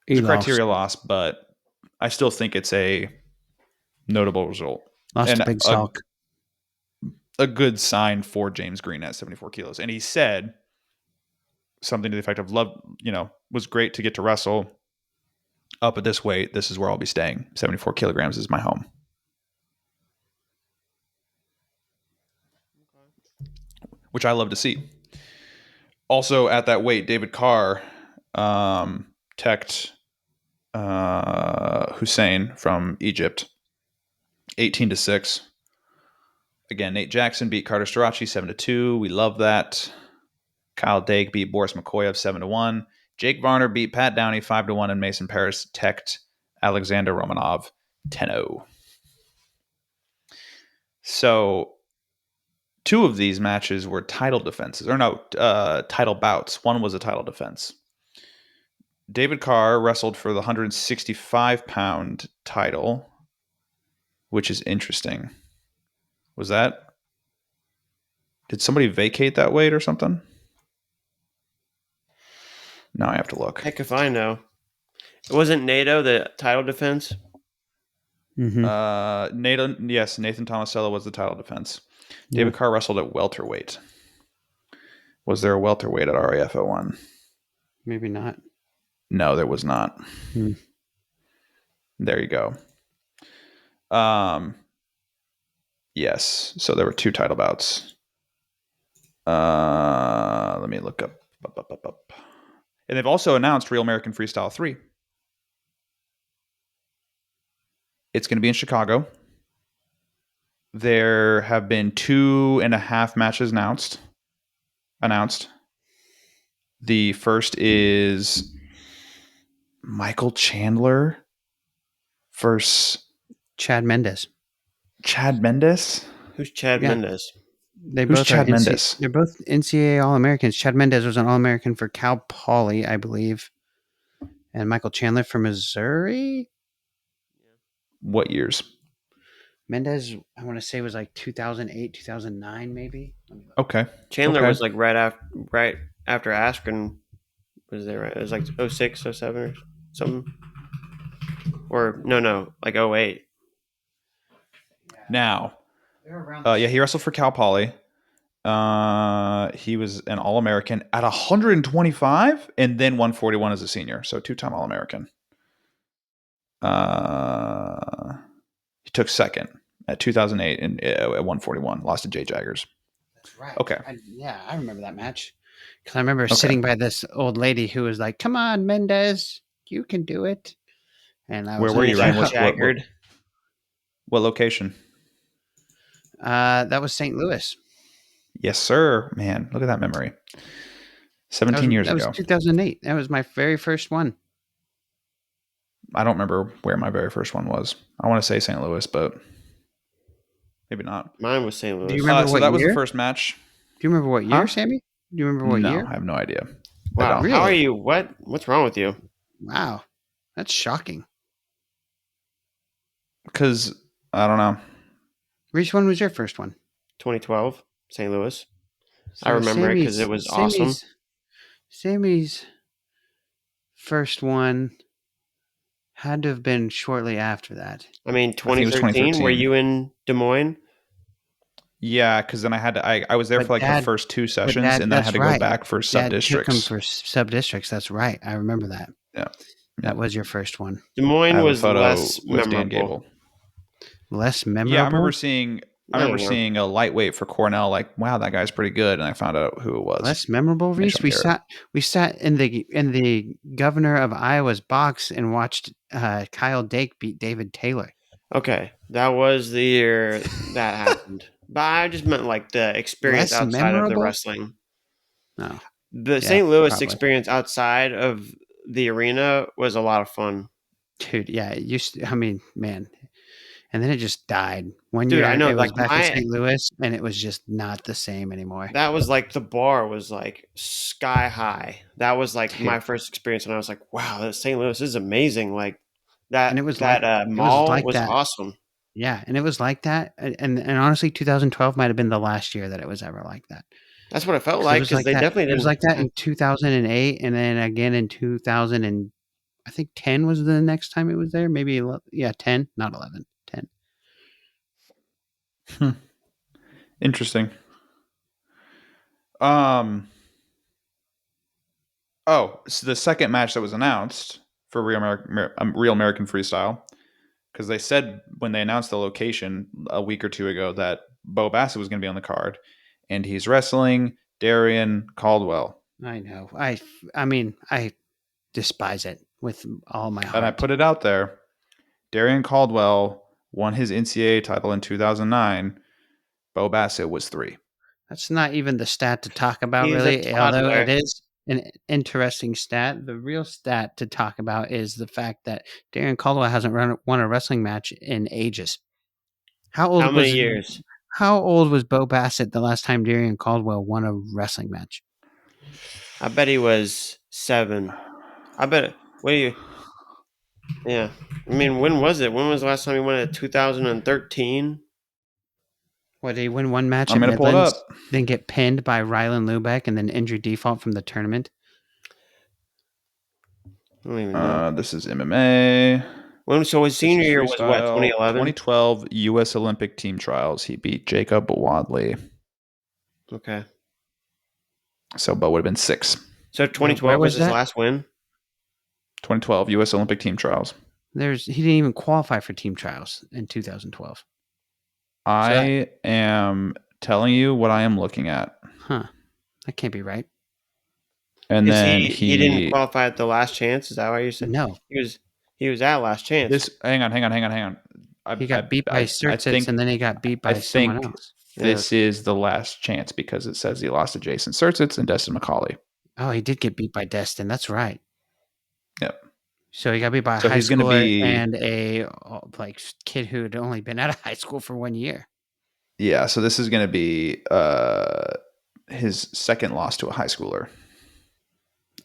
It's a criteria loss, but I still think it's a notable result. Lost and a big Salk. A good sign for James Green at 74 kilos. And he said something to the effect of, was great to get to wrestle up at this weight. This is where I'll be staying. 74 kilograms is my home. Which I love to see. Also at that weight, David Carr teched Hussein from Egypt 18-6. Again, Nate Jackson beat Carter Starachi 7-2. We love that. Kyle Dake beat Boris Makoyev 7-1. Jake Varner beat Pat Downey 5-1, and Mason Paris teched Alexander Romanov 10-0. So 2 of these matches were title defenses, title bouts. One was a title defense. David Carr wrestled for the 165-pound title, which is interesting. Did somebody vacate that weight or something? Now I have to look. Heck if I know. It wasn't NATO the title defense? Mm-hmm. Nathan Tomasello was the title defense. Yeah. David Carr wrestled at welterweight. Was there a welterweight at RAF01? Maybe not. No, there was not. There you go. Yes. So there were 2 title bouts. Let me look up. And they've also announced Real American Freestyle 3. It's going to be in Chicago. There have been 2.5 matches announced. The first is Michael Chandler versus Chad Mendes. Chad Mendes? Who's Chad Mendes? Who's Chad Mendes? They're both NCAA All-Americans. Chad Mendes was an All-American for Cal Poly, I believe. And Michael Chandler from Missouri? What years? Mendes, I want to say, was like 2008, 2009, maybe. Okay. Chandler was like right after Askren was there, right? It was like 06, 07 or something. Or no, like 08. Now, he wrestled for Cal Poly. He was an All-American at 125 and then 141 as a senior. So 2-time All-American. He took second at 2008 and at 141. Lost to Jay Jaggers. That's right. Okay. I remember that match. Because I remember sitting by this old lady who was like, "Come on, Mendes, you can do it." And I was where were you, Ryan? What location? That was St. Louis. Yes, sir. Man, look at that memory. 17 years ago. That was 2008. That was my very first one. I don't remember where my very first one was. I want to say St. Louis, but maybe not. Mine was St. Louis. Do you remember what year? Was the first match. Do you remember what year, Sammy? Do you remember what year? No, I have no idea. Wow, really? How are you? What's wrong with you? Wow, that's shocking. Because, I don't know. Which one was your first one? 2012, St. Louis. So I remember it because it was awesome. Sammy's first one Had to have been shortly after that. I mean, think it was 2013. Were 2013. you in Des Moines? Yeah, because then I was there But for like the Dad- first 2 But sessions, and then I that's had to right. go back for Dad took him sub-districts. for sub-districts. That's right. I remember that. Yeah. That was your first one. Des I Moines have a was photo less with Dan memorable. Gable. Less memorable? Yeah, I remember seeing I don't know. seeing a lightweight for Cornell, like, wow, that guy's pretty good, and I found out who it was. Less memorable, Reese. Mitchell We sat in the governor of Iowa's box and watched Kyle Dake beat David Taylor. Okay, that was the year that happened. But I just meant like the experience Less outside of the memorable? wrestling. No. The Yeah, St. Louis probably. experience outside of the arena was a lot of fun. Dude, yeah, it used to, I mean, man. And then it just died. One Dude, year I know, it was like, back in St. Louis, and it was just not the same anymore. that was like the bar was like sky high. That was like Dude. my first experience, and I was like, wow, St. Louis is amazing. Like that, And it was that like- it was mall like was that. awesome. Yeah, and it was like that. And honestly, 2012 might have been the last year that it was ever like that. That's what it felt 'Cause like it was because like they that. definitely It was didn't. like that in 2008, and then again in 2000 and I think 10 was the next time it was there. Maybe 10, not 11, 10. Interesting. So the second match that was announced for Real American Freestyle, because they said when they announced the location a week or two ago that Bo Bassett was going to be on the card, and he's wrestling Darian Caldwell. I know. I mean, I despise it with all my heart. And I put it out there. Darian Caldwell won his NCAA title in 2009. Bo Bassett was 3. That's not even the stat to talk about, He's a really. Although toddler. it is an interesting stat, the real stat to talk about is the fact that Darren Caldwell hasn't won a wrestling match in ages. How many years? How old was Bo Bassett the last time Darren Caldwell won a wrestling match? I bet he was 7. I bet. What do you? Yeah. I mean, when was it? When was the last time he won it? 2013. What, did he win one match I'm at going to pull it Midlands, up. then get pinned by Rylan Lubeck, and then injury default from the tournament? I don't even know. This is MMA. So his senior year was what? Freestyle, 2011. 2012 U.S. Olympic team trials. He beat Jacob Wadley. Okay. So Bo would have been 6. So 2012 was his last win. 2012 U.S. Olympic team trials. He didn't even qualify for team trials in 2012. I am telling you what I am looking at. Huh. That can't be right. And then he didn't qualify at the last chance. Is that why you said? No. He was at last chance. Hang on. He got beat by Sturtsits, and then he got beat by someone else. This is the last chance because it says he lost to Jason Sturtsits and Destin McCauley. Oh, he did get beat by Destin. That's right. Yep. So he got beat by a high schooler and a kid who had only been out of high school for 1 year. Yeah, so this is going to be his second loss to a high schooler.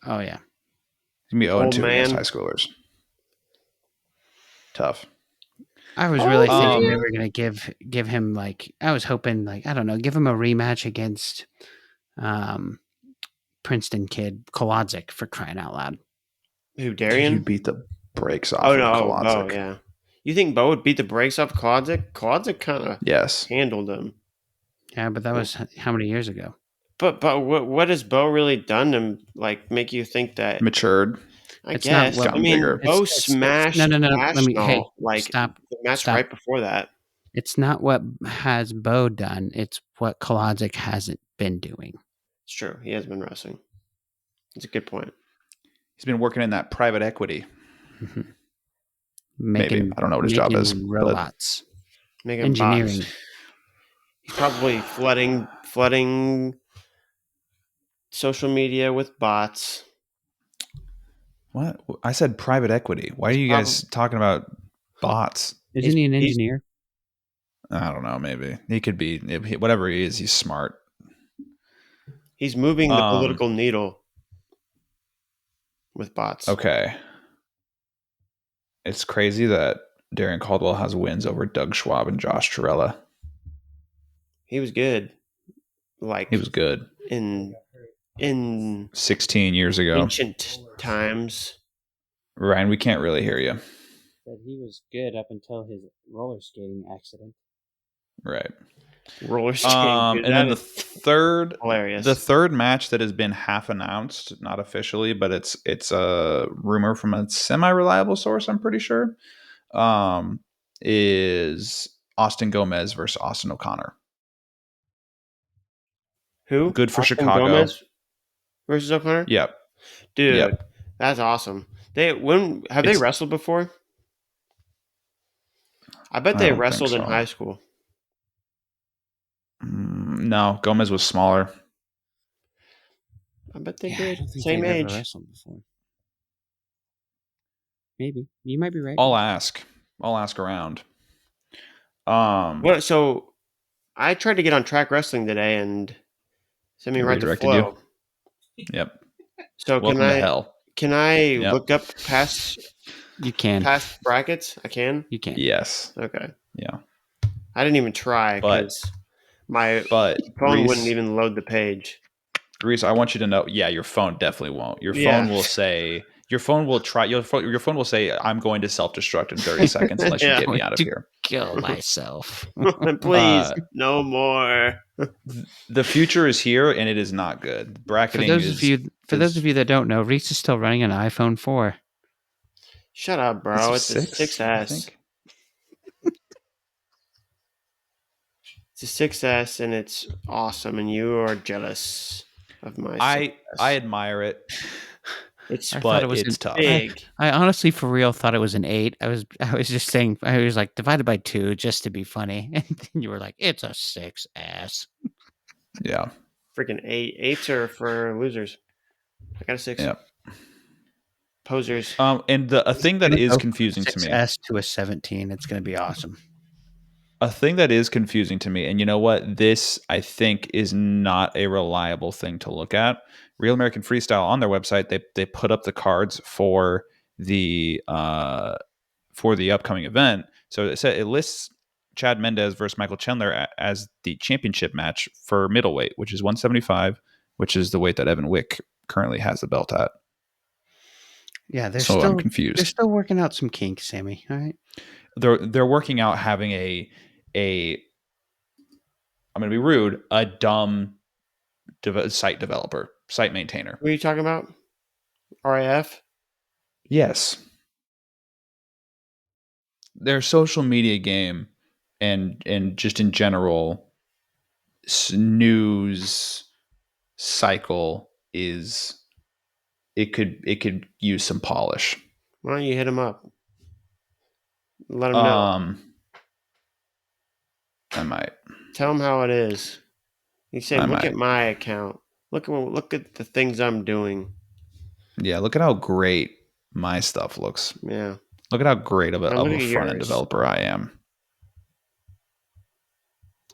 Oh, yeah. He's going to be 0-2 against high schoolers. Tough. I was really thinking they were going to give him, I was hoping, I don't know, give him a rematch against Princeton kid Kolodzik, for crying out loud. Who, Darian? You beat the brakes off of Kolodzik. Oh, yeah. You think Bo would beat the brakes off Kolodzik? Kolodzik kind of handled him. Yeah, but that was how many years ago? But what has Bo really done to make you think that matured? I guess. I mean, Bo smashed. No. Let me stop. The match right before that. It's not what has Bo done. It's what Kolodzik hasn't been doing. It's true. He has been wrestling. It's a good point. He's been working in that private equity. Maybe. I don't know what his job is. Robots. Making engineering. Bots. He's probably flooding social media with bots. What? I said private equity. Why are you guys talking about bots? Isn't he an engineer? I don't know. Maybe he could be. Whatever he is, he's smart. He's moving the political needle with bots. Okay. It's crazy that Darren Caldwell has wins over Doug Schwab and Josh Torella. He was good. He was good in 16 years ago. Ancient times. Ryan, we can't really hear you. Said he was good up until his roller skating accident. Right. Roller skating. Dude, And then the hilarious. third match that has been half announced, not officially, but it's a rumor from a semi-reliable source, I'm pretty sure, is Austin Gomez versus Austin O'Connor. Who? Good for Austin Chicago. Gomez versus O'Connor? Yep. Dude, Yep. that's awesome. They wrestled before? I bet I they don't think wrestled in so. high school. No, Gomez was smaller. I bet they I did. don't think Same they've age. ever wrestled before. Maybe. You might be right. I'll ask around. What? So I tried to get on track wrestling today and sent me It right to redirected you? Flow. Yep. So Welcome to hell. Can I Yep. look up past You can. brackets? I can. You can. Yes. Okay. Yeah. I didn't even try because my phone wouldn't even load the page. Reese, I want you to know. Yeah, your phone definitely won't. Your phone will say. Your phone will try. Your phone will say, "I'm going to self-destruct in 30 seconds unless you Yeah. get me out of here." Kill myself. Please, no more. The future is here, and it is not good. Bracketing For those of you that don't know, Reese is still running an iPhone 4. Shut up, bro. It's a 6S. I 6S. think. It's a 6S, and it's awesome, and you are jealous of my 6S. I admire it. It's tough. big. I honestly, for real, thought it was an 8. I was just saying, I was like, divided by 2 just to be funny. And then you were like, it's a 6S. Yeah. Freaking 8. 8s are for losers. I got a 6. Yeah. Posers. And a thing that is confusing to me. 6S to a 17. It's going to be awesome. A thing that is confusing to me, and you know what? This, I think, is not a reliable thing to look at. Real American Freestyle, on their website, they put up the cards for the upcoming event. So it lists Chad Mendez versus Michael Chandler as the championship match for middleweight, which is 175, which is the weight that Evan Wick currently has the belt at. Yeah, I'm confused. They're still working out some kinks, Sammy. All right. They're working out having a I'm going to be rude, a dumb site developer, site maintainer. What are you talking about? RAF? Yes. Their social media game and just in general news cycle it could use some polish. Why don't you hit him up? Let him know. I might. Tell him how it is. You say, look at my account. Look at the things I'm doing. Yeah, look at how great my stuff looks. Yeah. Look at how great of a front end yours. developer I am.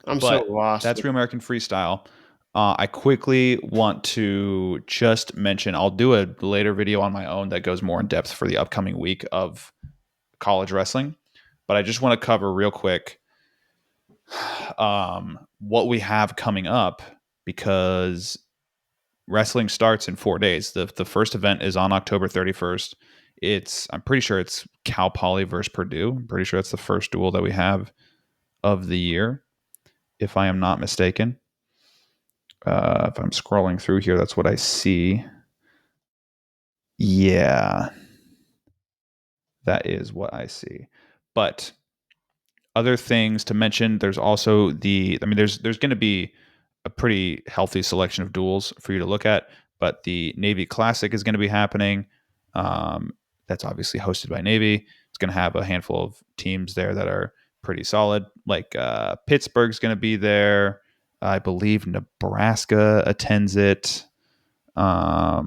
I'm so lost. That's Real American Freestyle. I quickly want to just mention, I'll do a later video on my own that goes more in depth for the upcoming week of college wrestling. But I just want to cover real quick what we have coming up, because wrestling starts in 4 days. The first event is on October 31st. I'm pretty sure it's Cal Poly versus Purdue. I'm pretty sure it's the first duel that we have of the year, if I am not mistaken. If I'm scrolling through here, that's what I see. Yeah, that is what I see. But other things to mention, there's also there's going to be a pretty healthy selection of duels for you to look at, but the Navy Classic is going to be happening. That's obviously hosted by Navy. It's going to have a handful of teams there that are pretty solid. Like Pittsburgh's going to be there. I believe Nebraska attends it. Yeah,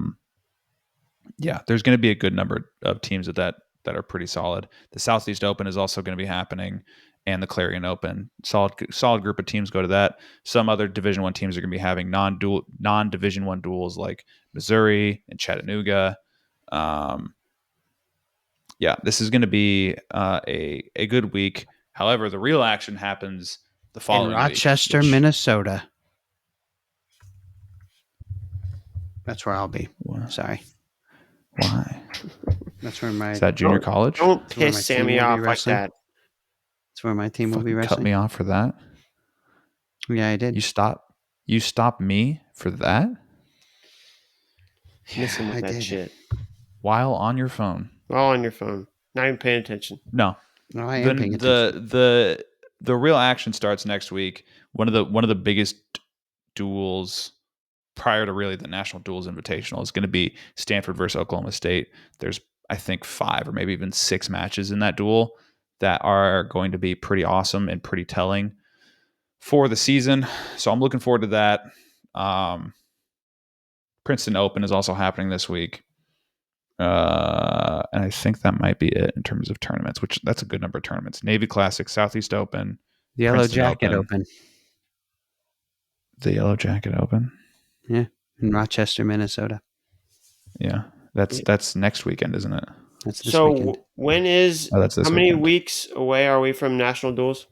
there's going to be a good number of teams that are pretty solid. The Southeast Open is also going to be happening, and the Clarion Open. Solid group of teams go to that. Some other Division I teams are going to be having non-Division I duels like Missouri and Chattanooga. Yeah, this is going to be a good week. However, the real action happens the following in Rochester, week, Minnesota. That's where I'll be. Sorry. Why? That's where my Is that junior college? Don't That's where my piss team Sammy will be off like wrestling. that. that's where my team will be Fucking cut wrestling. me off for that. Yeah, I did. You stop me for that Miss him with I that did. shit. while on your phone. All on your phone. Not even paying attention. No. No, I am paying attention. The real action starts next week. One of the biggest duels prior to really the National Duels Invitational is going to be Stanford versus Oklahoma State. There's, I think, 5 or maybe even 6 matches in that duel that are going to be pretty awesome and pretty telling for the season. So I'm looking forward to that. Princeton Open is also happening this week. And I think that might be it in terms of tournaments, which that's a good number of tournaments. Navy Classic, Southeast Open, The Yellow Princeton Jacket Open. The Yellow Jacket Open. Yeah, in Rochester, Minnesota. Yeah. That's next weekend, isn't it? That's this So weekend. when is Oh, that's this how many weekend. weeks away are we from national duels?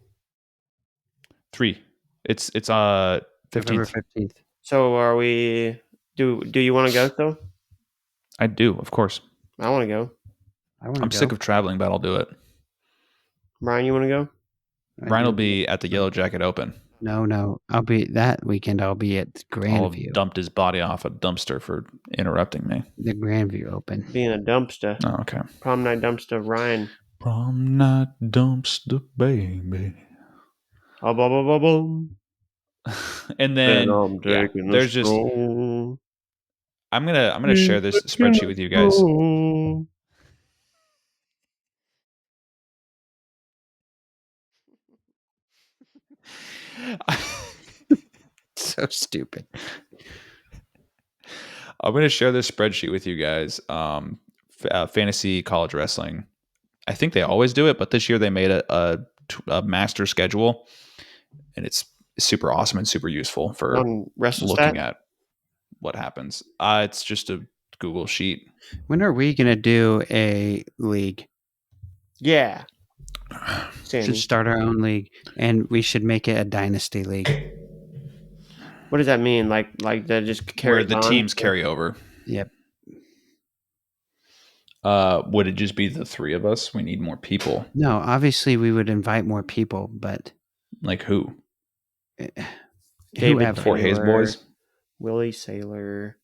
3. It's November 15th. 15th. So are we? Do you want to go still? I do, of course. I want to go. I want to I'm go. sick of traveling, but I'll do it. Brian, you want to go? Brian will be at the Yellow Jacket Open. No. I'll be that weekend. I'll be at I'll Grandview. have dumped his body off a dumpster for interrupting me. The Grandview Open. Being a dumpster. Oh, okay. Prom night dumpster. Ryan. Prom night dumpster baby. Oh, blah, blah, blah, blah. And then there's just I'm gonna share this spreadsheet with you guys. So stupid. I'm gonna share this spreadsheet with you guys. Fantasy college wrestling. I think they always do it, but this year they made a master schedule, and it's super awesome and super useful for On WrestleStat? looking at what happens. It's just a Google sheet. When are we going to do a league? Yeah. Should Sammy. start our own league, and we should make it a dynasty league. What does that mean? Like that just carries Where the on? teams carry over. Yep. Would it just be the 3 of us? We need more people. No, obviously we would invite more people, but Like who? David whoever. Fort Hayes boys? Willie Saylor.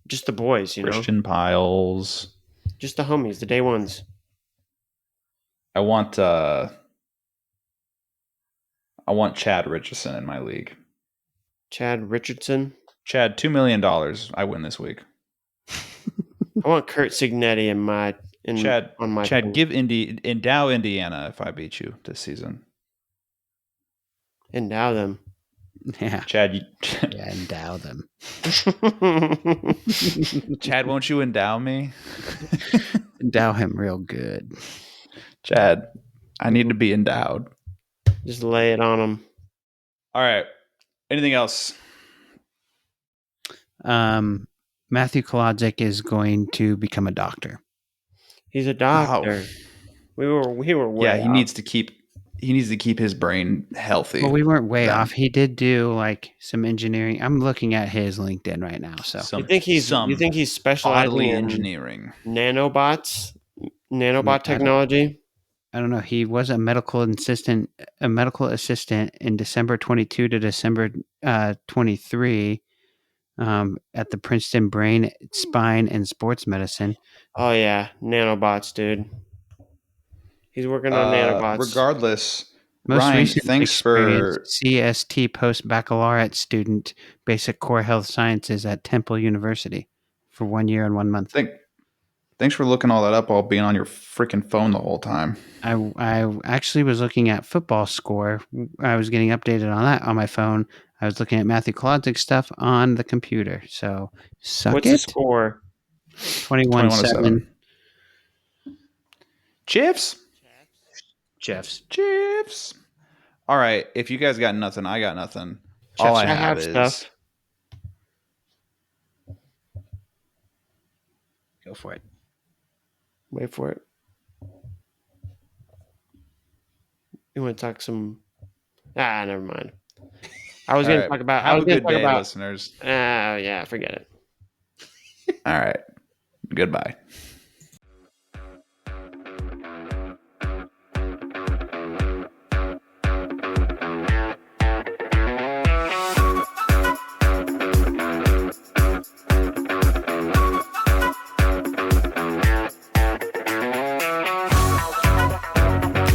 Just the boys, you Christian Piles. know? Just the homies, the day ones. I want Chad Richardson in my league. Chad Richardson. Chad, $2 million. I win this week. I want Kurt Signetti in my Chad, team. give endow Indiana if I beat you this season. Endow them. Yeah. Chad, Yeah, endow them. Chad, won't you endow me? Endow him real good. Chad, I need to be endowed. Just lay it on them. All right. Anything else? Matthew Kolodzik is going to become a doctor. He's a doctor. We were way Yeah, he off. needs to keep his brain healthy. Well, we weren't way off. He did do like some engineering. I'm looking at his LinkedIn right now. So You think he's specializing bodily in engineering? nanobots, nanobot I technology? I don't know. He was a medical assistant in December 22 to December 23 at the Princeton Brain, Spine, and Sports Medicine. Oh yeah, nanobots, dude. He's working on nanobots. Regardless, Most Ryan, recent thanks for CST post baccalaureate student, basic core health sciences at Temple University for 1 year and 1 month. Thanks for looking all that up while being on your freaking phone the whole time. I actually was looking at football score. I was getting updated on that on my phone. I was looking at Matthew Kolodzik stuff on the computer. So suck What's it. the score? 21-7. Chiefs. Jeffs. All right. If you guys got nothing, I got nothing. Chiefs, All I I have have is stuff. Go for it. Wait for it. You want to talk some? Never mind. I was going to talk about. Have a good day, listeners. Yeah, forget it. All right. Goodbye.